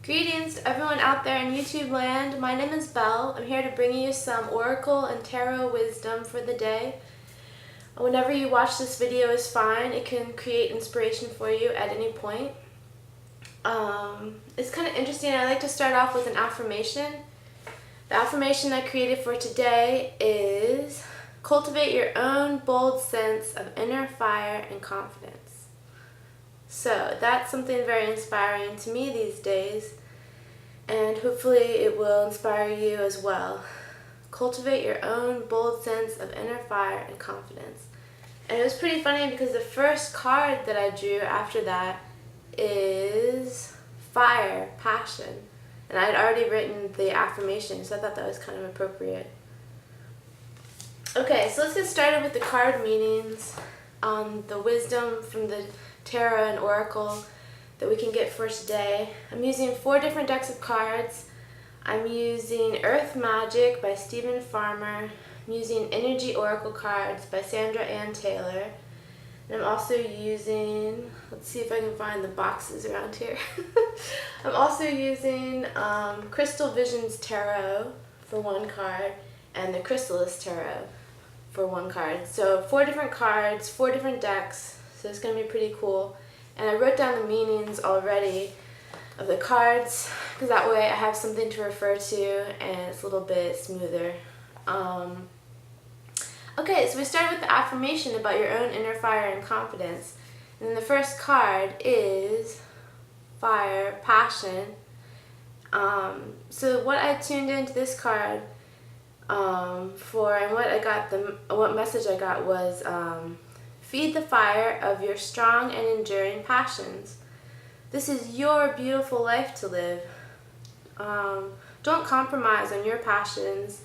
Greetings to everyone out there in YouTube land. My name is Belle. I'm here to bring you some oracle and tarot wisdom for the day. Whenever you watch this video is fine. It can create inspiration for you at any point. It's kind of interesting. I like to start off with an affirmation. The affirmation I created for today is cultivate your own bold sense of inner fire and confidence. So that's something very inspiring to me these days, and hopefully it will inspire you as well. Cultivate your own bold sense of inner fire and confidence. And it was pretty funny because the first card that I drew after that is fire, passion. And I had already written the affirmation, so I thought that was kind of appropriate. Okay, so let's get started with the card meanings, the wisdom from the tarot and oracle that we can get for today. I'm using 4 different decks of cards. I'm using Earth Magic by Stephen Farmer. I'm using Energy Oracle cards by Sandra Ann Taylor. And I'm also using, let's see if I can find the boxes around here. I'm also using Crystal Visions Tarot for 1 card and the Crystalist Tarot for 1 card. So 4 different cards, 4 different decks. So it's going to be pretty cool. And I wrote down the meanings already of the cards because that way I have something to refer to and it's a little bit smoother. Okay, so we started with the affirmation about your own inner fire and confidence. And then the first card is fire, passion. So what I tuned into this card for, and what message I got was feed the fire of your strong and enduring passions. This is your beautiful life to live. Don't compromise on your passions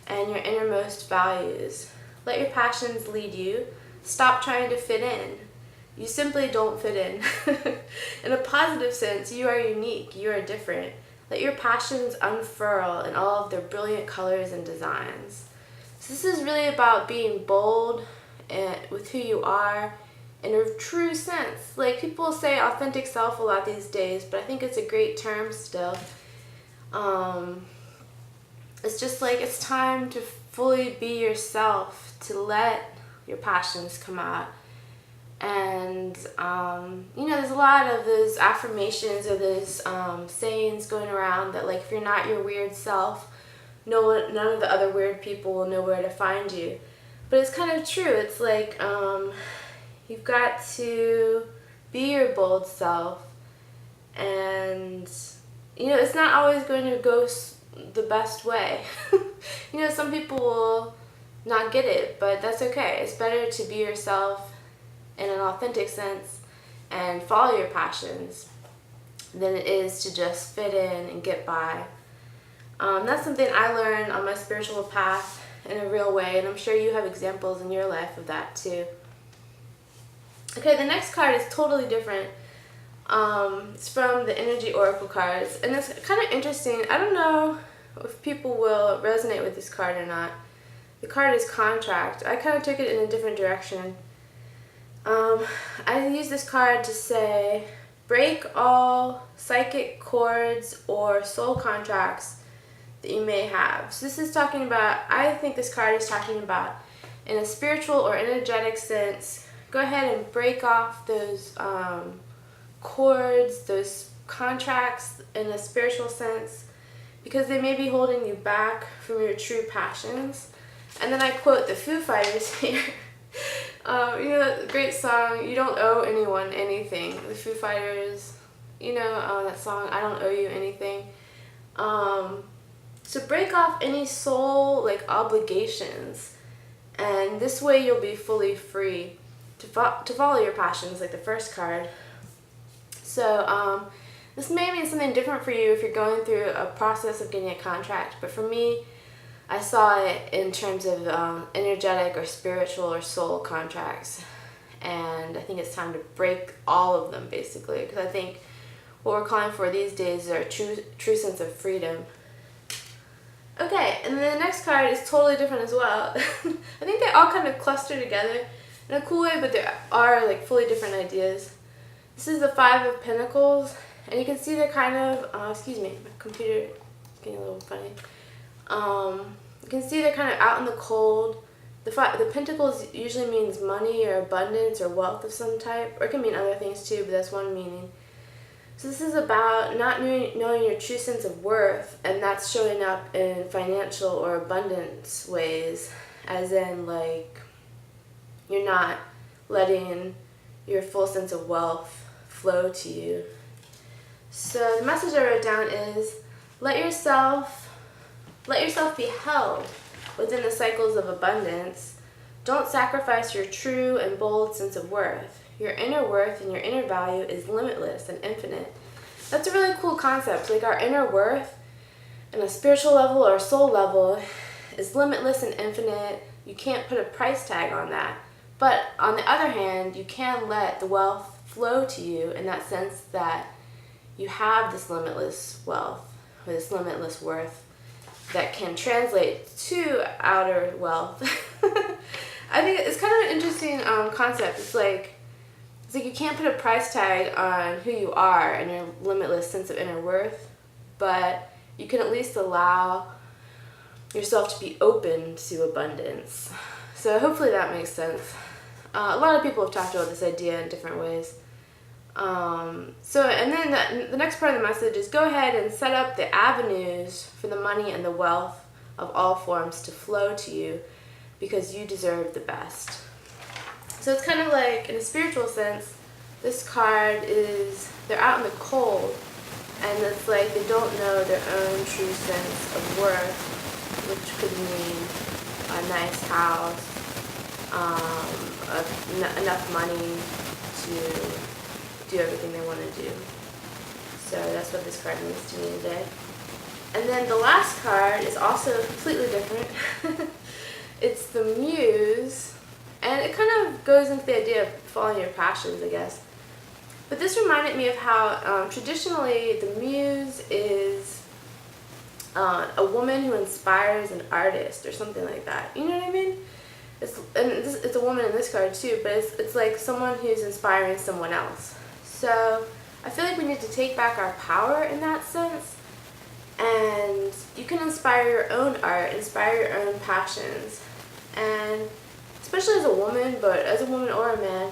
and your innermost values. Let your passions lead you. Stop trying to fit in. You simply don't fit in. In a positive sense, you are unique. You are different. Let your passions unfurl in all of their brilliant colors and designs. So this is really about being bold with who you are in a true sense. Like, people say authentic self a lot these days, but I think it's a great term still. It's just like it's time to fully be yourself, to let your passions come out. And there's a lot of those affirmations or those sayings going around that, like, if you're not your weird self, none of the other weird people will know where to find you. But it's kind of true. It's like you've got to be your bold self, and it's not always going to go the best way. Some people will not get it, but that's okay. It's better to be yourself in an authentic sense and follow your passions than it is to just fit in and get by. That's something I learned on my spiritual path in a real way, and I'm sure you have examples in your life of that too. Okay, the next card is totally different. It's from the Energy Oracle cards, and it's kind of interesting. I don't know if people will resonate with this card or not. The card is Contract. I kind of took it in a different direction. I use this card to say, break all psychic cords or soul contracts that you may have. So this is talking about, I think this card is talking about, in a spiritual or energetic sense, go ahead and break off those cords, those contracts in a spiritual sense, because they may be holding you back from your true passions. And then I quote the Foo Fighters here. The great song, You Don't Owe Anyone Anything. The Foo Fighters, that song, I Don't Owe You Anything. So break off any soul obligations, and this way you'll be fully free to follow your passions, like the first card. So this may mean something different for you if you're going through a process of getting a contract, but for me, I saw it in terms of energetic or spiritual or soul contracts, and I think it's time to break all of them, basically, because I think what we're calling for these days is our true sense of freedom. Okay, and then the next card is totally different as well. I think they all kind of cluster together in a cool way, but they are fully different ideas. This is the 5 of Pentacles, And you can see they're kind of, excuse me, my computer is getting a little funny. You can see they're kind of out in the cold. The pentacles usually means money or abundance or wealth of some type, or it can mean other things too, but that's one meaning. So this is about not knowing your true sense of worth, and that's showing up in financial or abundance ways, as in like you're not letting your full sense of wealth flow to you. So the message I wrote down is let yourself be held within the cycles of abundance. Don't sacrifice your true and bold sense of worth. Your inner worth and your inner value is limitless and infinite. That's a really cool concept. Like our inner worth on a spiritual level or soul level is limitless and infinite. You can't put a price tag on that. But on the other hand, you can let the wealth flow to you in that sense that you have this limitless wealth or this limitless worth that can translate to outer wealth. I think it's kind of an interesting concept. It's like you can't put a price tag on who you are and your limitless sense of inner worth, but you can at least allow yourself to be open to abundance. So hopefully that makes sense. A lot of people have talked about this idea in different ways. And then the next part of the message is go ahead and set up the avenues for the money and the wealth of all forms to flow to you because you deserve the best. So it's kind of like, in a spiritual sense, this card is, they're out in the cold, and it's like they don't know their own true sense of worth, which could mean a nice house, enough money to do everything they want to do. So that's what this card means to me today. And then the last card is also completely different. It's the Muse, and it kind of goes into the idea of following your passions, I guess. But this reminded me of how traditionally the Muse is a woman who inspires an artist or something like that. You know what I mean? It's a woman in this card too, but it's like someone who's inspiring someone else. So I feel like we need to take back our power in that sense, and you can inspire your own art, inspire your own passions, and especially as a woman, but as a woman or a man,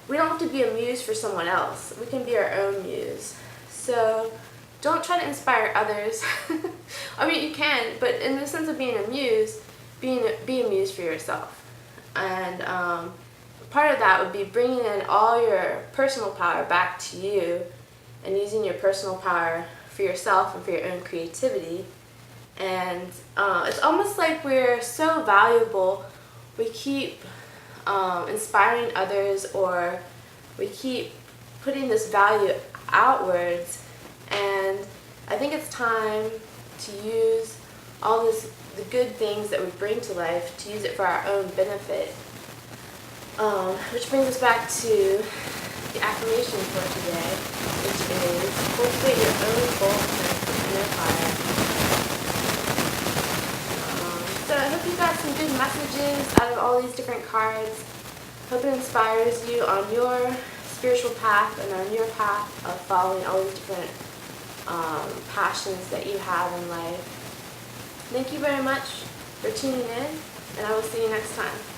we don't have to be a muse for someone else. We can be our own muse. So don't try to inspire others. I mean, you can, but in the sense of being a muse, be a muse for yourself. And part of that would be bringing in all your personal power back to you and using your personal power for yourself and for your own creativity. And it's almost like we're so valuable, we keep inspiring others, or we keep putting this value outwards, and I think it's time to use all the good things that we bring to life, to use it for our own benefit. Which brings us back to the affirmation for today, which is cultivate your own full sense of inner fire. So I hope you got some good messages out of all these different cards. Hope it inspires you on your spiritual path and on your path of following all these different passions that you have in life. Thank you very much for tuning in, and I will see you next time.